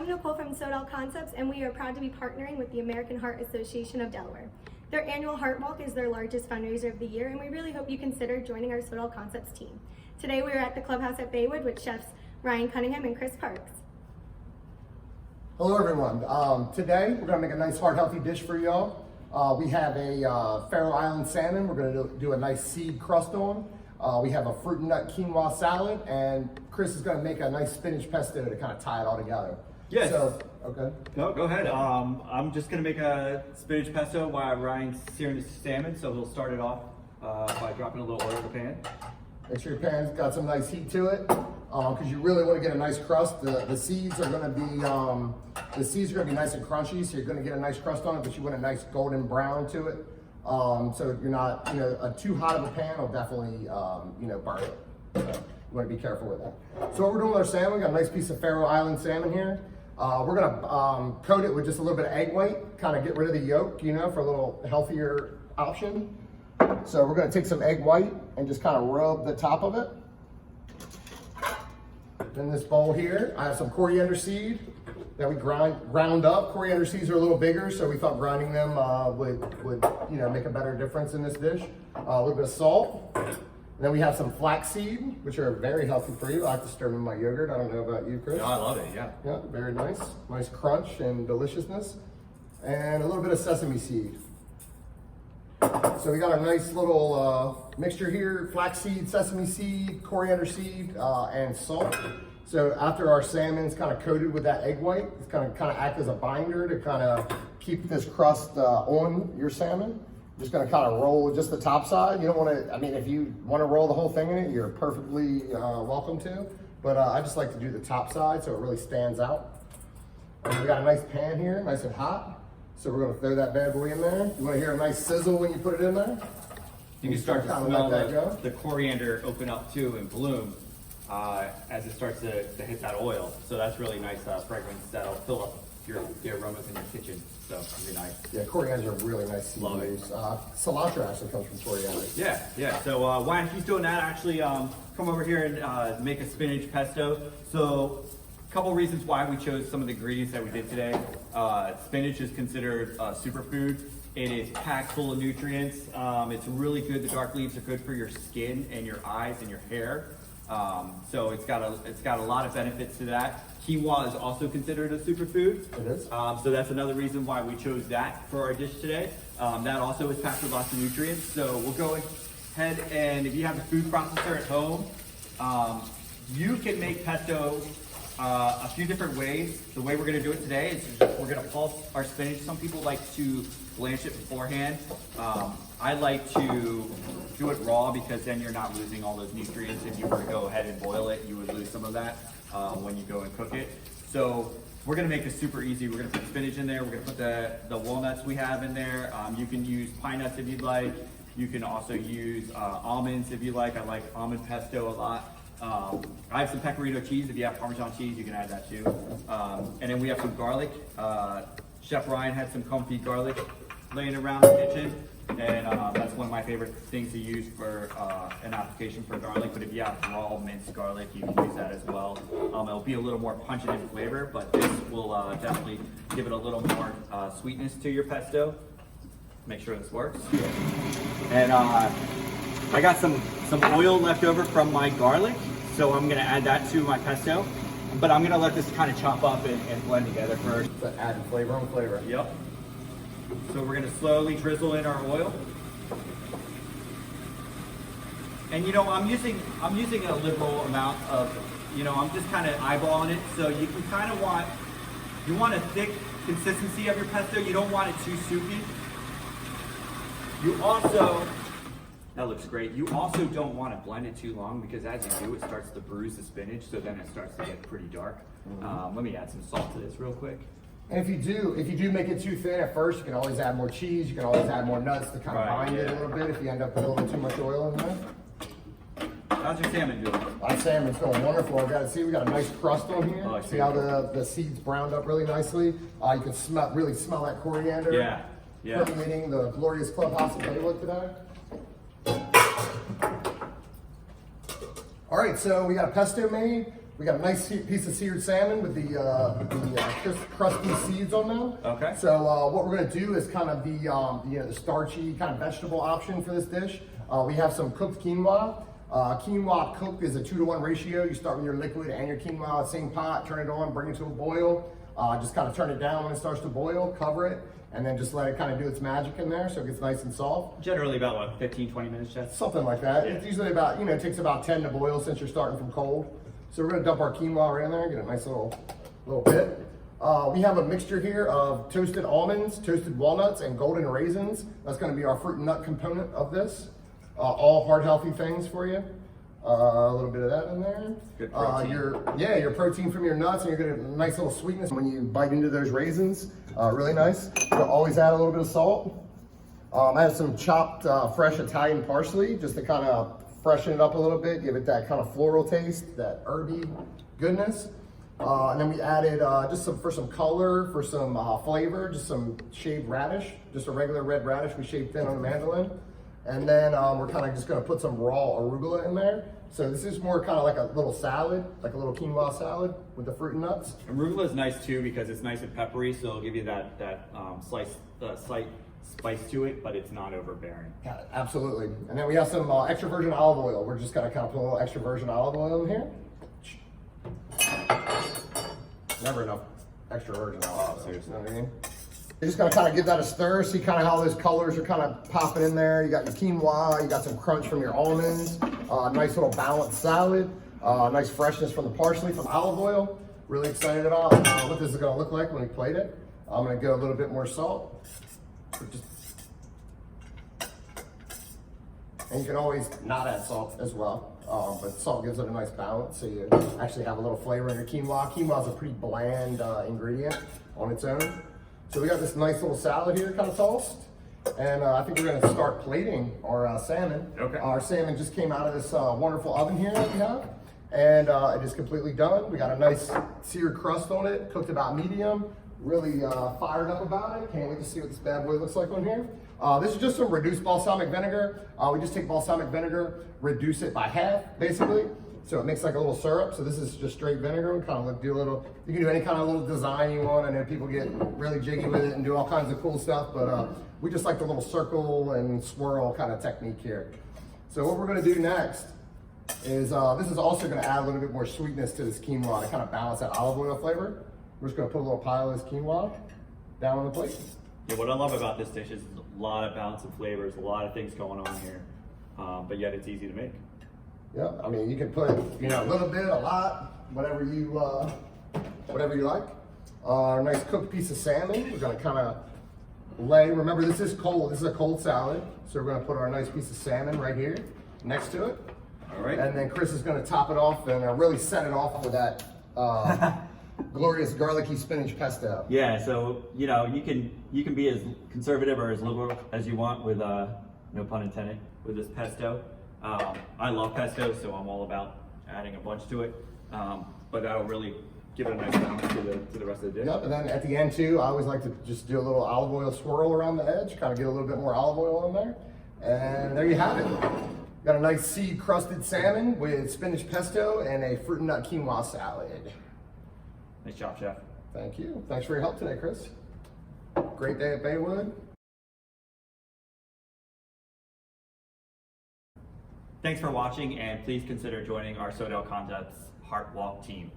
I'm Nicole from Sodal Concepts, and we are proud to be partnering with the American Heart Association of Delaware. Their annual Heart Walk is their largest fundraiser of the year, and we really hope you consider joining our Sodal Concepts team. Today we are at the Clubhouse at Baywood with chefs Ryan Cunningham and Chris Parks. Hello everyone. Today we're going to make a nice heart healthy dish for y'all. We have a Faroe Island salmon we're going to do a nice seed crust on. We have a fruit and nut quinoa salad, and Chris is going to make a nice spinach pesto to kind of tie it all together. Yes. So, okay. No, go ahead. I'm just going to make a spinach pesto while Ryan's searing the salmon, so he'll start it off by dropping a little oil in the pan. Make sure your pan's got some nice heat to it, because you really want to get a nice crust. The seeds are going to be nice and crunchy, so you're going to get a nice crust on it, but you want a nice golden brown to it. So you're not, too hot of a pan will definitely, burn it. So you want to be careful with that. So what we're doing with our salmon, we got a nice piece of Faroe Island salmon here. We're going to coat it with just a little bit of egg white, kind of get rid of the yolk, for a little healthier option. So we're going to take some egg white and just kind of rub the top of it. In this bowl here, I have some coriander seed that we ground up. Coriander seeds are a little bigger, so we thought grinding them would make a better difference in this dish. A little bit of salt. And then we have some flaxseed, which are very healthy for you. I like to stir them in my yogurt. I don't know about you, Chris. No, I love it, yeah. Yeah, very nice. Nice crunch and deliciousness. And a little bit of sesame seed. So we got a nice little mixture here: flaxseed, sesame seed, coriander seed, and salt. So after our salmon's kind of coated with that egg white, it's kind of act as a binder to kind of keep this crust on your salmon. Just going to kind of roll just the top side. You don't want to, if you want to roll the whole thing in it, you're perfectly welcome to. But I just like to do the top side so it really stands out. And we got a nice pan here, nice and hot. So we're going to throw that bad boy in there. You want to hear a nice sizzle when you put it in there? You can start to smell the coriander open up too and bloom as it starts to hit that oil. So that's really nice fragrance that'll fill up the aromas in your kitchen. So it'll be nice. Yeah, coriander is a really nice seed. Love it. Cilantro actually comes from coriander. Yeah. So while he's doing that, actually come over here and make a spinach pesto. So a couple reasons why we chose some of the ingredients that we did today. Spinach is considered a superfood. It is packed full of nutrients. It's really good. The dark leaves are good for your skin and your eyes and your hair. So it's got a lot of benefits to that. Quinoa is also considered a superfood. It is. So that's another reason why we chose that for our dish today. That also is packed with lots of nutrients. So we'll go ahead, and if you have a food processor at home, you can make pesto a few different ways. The way we're going to do it today is we're going to pulse our spinach. Some people like to blanch it beforehand. I like to do it raw because then you're not losing all those nutrients. If you were to go ahead and boil it, you would lose some of that when you go and cook it. So we're going to make this super easy. We're going to put spinach in there. We're going to put the walnuts we have in there. You can use pine nuts if you'd like. You can also use almonds if you like. I like almond pesto a lot. I have some pecorino cheese. If you have Parmesan cheese, you can add that too. And then we have some garlic. Chef Ryan had some confit garlic laying around the kitchen. And that's one of my favorite things to use for an application for garlic. But if you have raw minced garlic, you can use that as well. It'll be a little more pungent in flavor, but this will definitely give it a little more sweetness to your pesto. Make sure this works. And I got some oil left over from my garlic, so I'm gonna add that to my pesto. But I'm gonna let this kind of chop up and blend together first. So adding flavor on flavor. Yep. So we're gonna slowly drizzle in our oil. And I'm using a liberal amount of, I'm just kind of eyeballing it. So you can kind of want a thick consistency of your pesto. You don't want it too soupy. That looks great. You also don't want to blend it too long because as you do, it starts to bruise the spinach. So then it starts to get pretty dark. Let me add some salt to this real quick. And if you do make it too thin at first, you can always add more cheese. You can always add more nuts to kind of bind it a little bit if you end up with a little too much oil in there. How's your salmon doing? Our salmon's going wonderful. We got a nice crust on here. Oh, see how the seeds browned up really nicely. You can really smell that coriander. Yeah. Permeating the glorious Clubhouse at Baywood today. All right, so we got a pesto made. We got a nice piece of seared salmon with the crisp, crusty seeds on them. Okay. So what we're gonna do is kind of the starchy kind of vegetable option for this dish. We have some cooked quinoa. Quinoa cooked is a 2-to-1 ratio. You start with your liquid and your quinoa in the same pot, turn it on, bring it to a boil. Just kind of turn it down when it starts to boil, cover it, and then just let it kind of do its magic in there so it gets nice and soft. Generally about what, 15, 20 minutes, Jeff? Something like that. Yeah. It's usually about, it takes about 10 to boil since you're starting from cold. So we're gonna dump our quinoa right in there, get a nice little bit. We have a mixture here of toasted almonds, toasted walnuts, and golden raisins. That's gonna be our fruit and nut component of this. All heart healthy things for you. A little bit of that in there. Good protein. Your protein from your nuts, and you're gonna get a nice little sweetness when you bite into those raisins. Really nice. You'll always add a little bit of salt. I have some chopped fresh Italian parsley just to kind of freshen it up a little bit, give it that kind of floral taste, that herby goodness. And then we added for some color, for some flavor, just some shaved radish, just a regular red radish we shaved thin on a mandolin. And then we're kind of just gonna put some raw arugula in there. So this is more kind of like a little salad, like a little quinoa salad with the fruit and nuts. Arugula is nice too because it's nice and peppery, so it'll give you that slight spice to it, but it's not overbearing. Yeah, absolutely. And then we have some extra virgin olive oil. We're just gonna kind of put a little extra virgin olive oil in here. Never enough extra virgin olive oil. Seriously. You know what I mean? You're just gonna kind of give that a stir, see kind of how those colors are kind of popping in there. You got your quinoa, you got some crunch from your almonds, nice little balanced salad, nice freshness from the parsley, from olive oil. Really excited about what this is gonna look like when we plate it. I'm gonna go a little bit more salt. And you can always not add salt as well, but salt gives it a nice balance, so you actually have a little flavor in your quinoa. Quinoa is a pretty bland ingredient on its own. So we got this nice little salad here kind of tossed, and I think we're gonna start plating our salmon. Okay. Our salmon just came out of this wonderful oven here that we have, and it is completely done. We got a nice seared crust on it, cooked about medium, really fired up about it. Can't wait to see what this bad boy looks like on here. This is just some reduced balsamic vinegar. We just take balsamic vinegar, reduce it by half, basically. So it makes like a little syrup. So this is just straight vinegar. We kind of do a little, you can do any kind of little design you want. I know people get really jiggy with it and do all kinds of cool stuff, but we just like the little circle and swirl kind of technique here. So what we're gonna do next is, this is also gonna add a little bit more sweetness to this quinoa to kind of balance that olive oil flavor. We're just gonna put a little pile of this quinoa down on the plate. Yeah, what I love about this dish is a lot of balance of flavors, a lot of things going on here, but yet it's easy to make. Yeah, I mean, you can put, a little bit, a lot, whatever you like. Our nice cooked piece of salmon. We're gonna kind of remember this is cold, this is a cold salad. So we're gonna put our nice piece of salmon right here next to it. All right. And then Chris is gonna top it off and really set it off with that glorious garlicky spinach pesto. Yeah, so you can be as conservative or as liberal as you want with no pun intended with this pesto. I love pesto, so I'm all about adding a bunch to it. But that'll really give it a nice balance to the rest of the dish. Yep, and then at the end too, I always like to just do a little olive oil swirl around the edge, kind of get a little bit more olive oil in there. And there you have it. Got a nice seed crusted salmon with spinach pesto and a fruit and nut quinoa salad. Nice job, Chef. Thank you. Thanks for your help today, Chris. Great day at Baywood. Thanks for watching, and please consider joining our Sodell Concepts Heart Walk team.